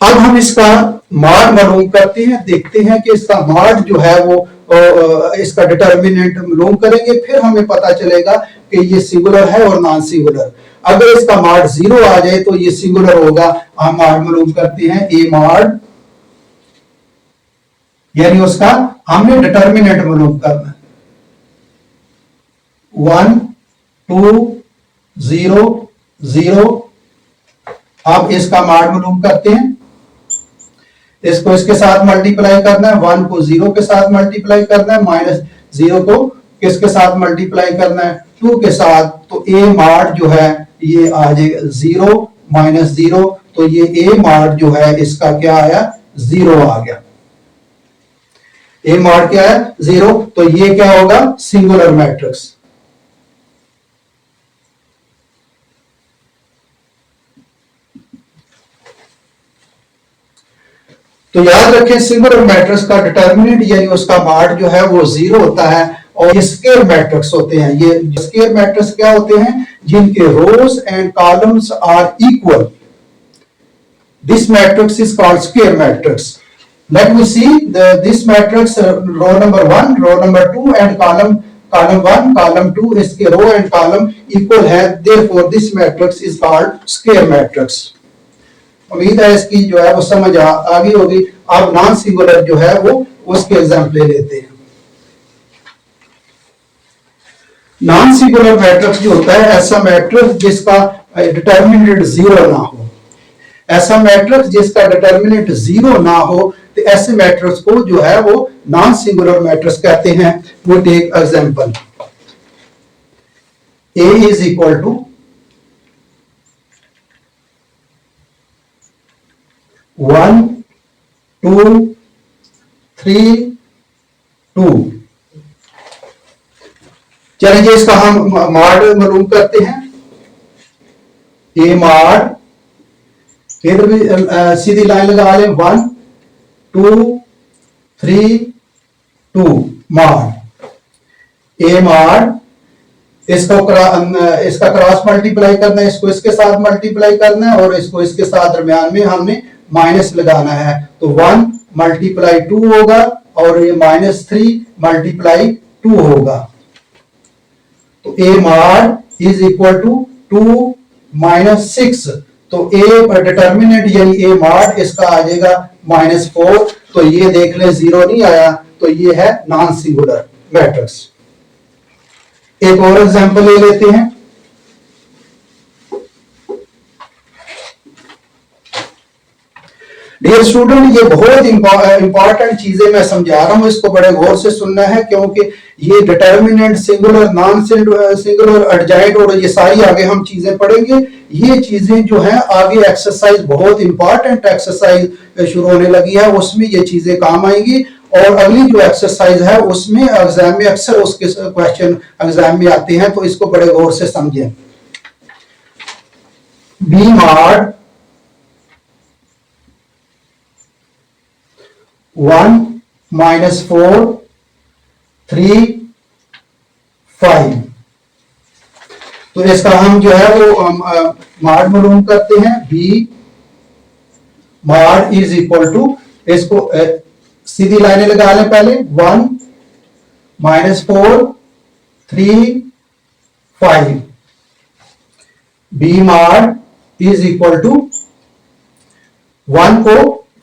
अब हम इसका मॉड मालूम करते हैं, देखते हैं कि इसका मॉड जो है वो इसका डिटर्मिनेंट मालूम करेंगे, फिर हमें पता चलेगा कि ये सिंगुलर है और नॉन सिंगुलर। अगर इसका मॉड 0 आ जाए तो ये सिंगुलर होगा। हम मॉड मालूम करते हैं, ए मॉड, यानी उसका हमने डिटर्मिनेंट मालूम करना है। 1 2 0 0। अब इसका मॉड मालूम करते हैं, इसको इसके साथ मल्टीप्लाई करना है, 1 को 0 के साथ मल्टीप्लाई करना है, माइनस 0 को किसके साथ मल्टीप्लाई करना है, 2 के साथ। तो ए मॉड जो है ये आ जाएगा 0 माइनस 0, तो ये ए मॉड जो है इसका क्या आया, 0 आ गया। ए मॉड क्या है, 0। तो ये क्या होगा, सिंगुलर मैट्रिक्स। तो याद रखें, सिंगुलर मैट्रिक्स का डिटर्मिनेंट यानी उसका मॉड जो है वो 0 होता है। और ये स्क्वायर मैट्रिक्स होते हैं। ये स्क्वायर मैट्रिक्स क्या होते हैं, जिनके rows and columns are equal. This matrix is called square matrix. Let me see this matrix, row number 1, row number 2 and column 1, column 2, इसके रो एंड कॉलम इक्वल है, therefore this matrix is called square matrix. उम्मीद है इसकी जो है वो समझ आ गई होगी। अब नॉन सिंगुलर जो है वो उसके एग्जाम्पल ले लेते हैं। नॉन सिंगुलर मैट्रिक्स जो होता है, ऐसा मैट्रिक्स जिसका डिटर्मिनेंट 0 ना हो। ऐसा मैट्रिक्स जिसका डिटर्मिनेंट 0 ना हो, तो ऐसे मैट्रिक्स को जो है वो नॉन सिंगुलर मैट्रिक्स कहते हैं। वो take example, A is equal to 1 2 3 2। चलिए इसका हम मॉड मालूम करते हैं। ए मॉड, फिर भी सीधी लाइन लगा लें, 1 2 3 2 मॉड। ए मॉड, इसका क्रॉस मल्टीप्लाई करना है, इसको इसके साथ मल्टीप्लाई करना है और इसको इसके साथ दरमियान में हमने माइनस लगाना है। तो 1 मल्टीप्लाई 2 होगा और ये -3 मल्टीप्लाई 2 होगा। तो A mod is equal to 2 minus 6। तो ए पर डिटर्मिनेंट यानी ए मॉड इसका आ जाएगा -4। तो ये देख लें 0 नहीं आया, तो ये है नॉन सिंगुलर मैट्रिक्स। एक और एग्जांपल ले लेते हैं। डियर स्टूडेंट, ये बहुत इंपॉर्टेंट चीजें मैं समझा रहा हूं, इसको बड़े गौर से सुनना है, क्योंकि ये determinant, singular, non singular, adjoint और ये सारी आगे हम चीजें पढ़ेंगे। ये चीजें जो है आगे एक्सरसाइज, बहुत इंपॉर्टेंट एक्सरसाइज शुरू होने लगी है, उसमें ये चीजें काम आएंगी। और अगली जो एक्सरसाइज है उसमें एग्जाम में अक्सर उसके क्वेश्चन एग्जाम में आते हैं, तो इसको बड़े गौर से समझें। B mod 1 -4 3 5। तो इसका हम जो है वो मॉड मालूम करते हैं। B mod is equal to, इसको सीधी लाइनें लगा लें पहले, 1 -4 3 5। B mod is equal to 1 को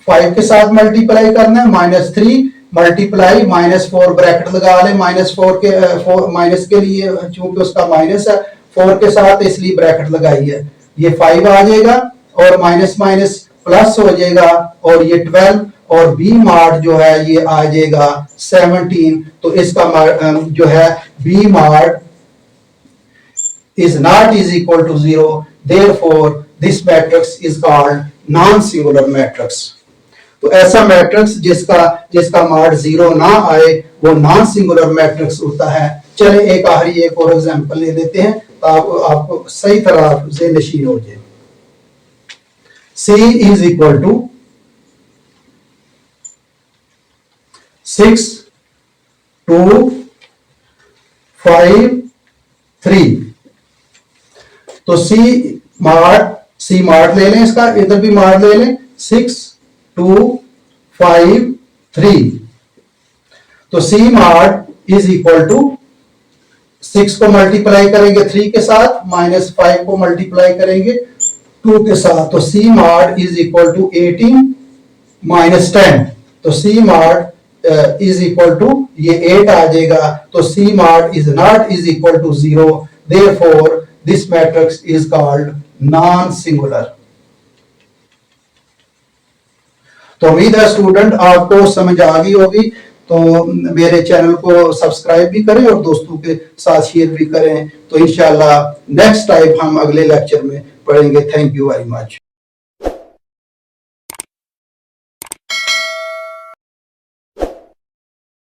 5 के साथ मल्टीप्लाई करना है, -3 मल्टीप्लाई -4, ब्रैकेट लगा लें, -4 के माइनस के लिए, चूंकि उसका माइनस है 4 के साथ, इसलिए ब्रैकेट लगाई है। ये 5 आ जाएगा और माइनस माइनस प्लस हो जाएगा और ये 12, और बी मॉड जो है ये आ जाएगा 17। तो इसका जो है B mod is not is equal to 0, therefore this matrix is called non singular matrix. तो ऐसा मैट्रिक्स जिसका मॉड 0 ना आए वो नॉन सिंगुलर मैट्रिक्स होता है। चले एक और एग्जांपल ले लेते हैं, तो आपको सही तरह से नशीन हो जाए। C is equal to 6 2 5 3। तो C मॉड ले लें, इसका इधर भी मॉड ले लें, 6 2 5 3। तो C mod is equal to 6 को मल्टीप्लाई करेंगे 3 के साथ, माइनस 5 को मल्टीप्लाई करेंगे 2 के साथ, तो C mod is equal to 18 minus 10। तो C mod is equal to ये 8 आ जाएगा, तो C mod is not is equal to 0, therefore this matrix is called non singular. तो उम्मीद है स्टूडेंट आपको समझ आ गई होगी। तो मेरे चैनल को सब्सक्राइब भी करें और दोस्तों के साथ शेयर भी करें। तो इंशाल्लाह नेक्स्ट टाइम हम अगले लेक्चर में पढ़ेंगे। Thank you very much.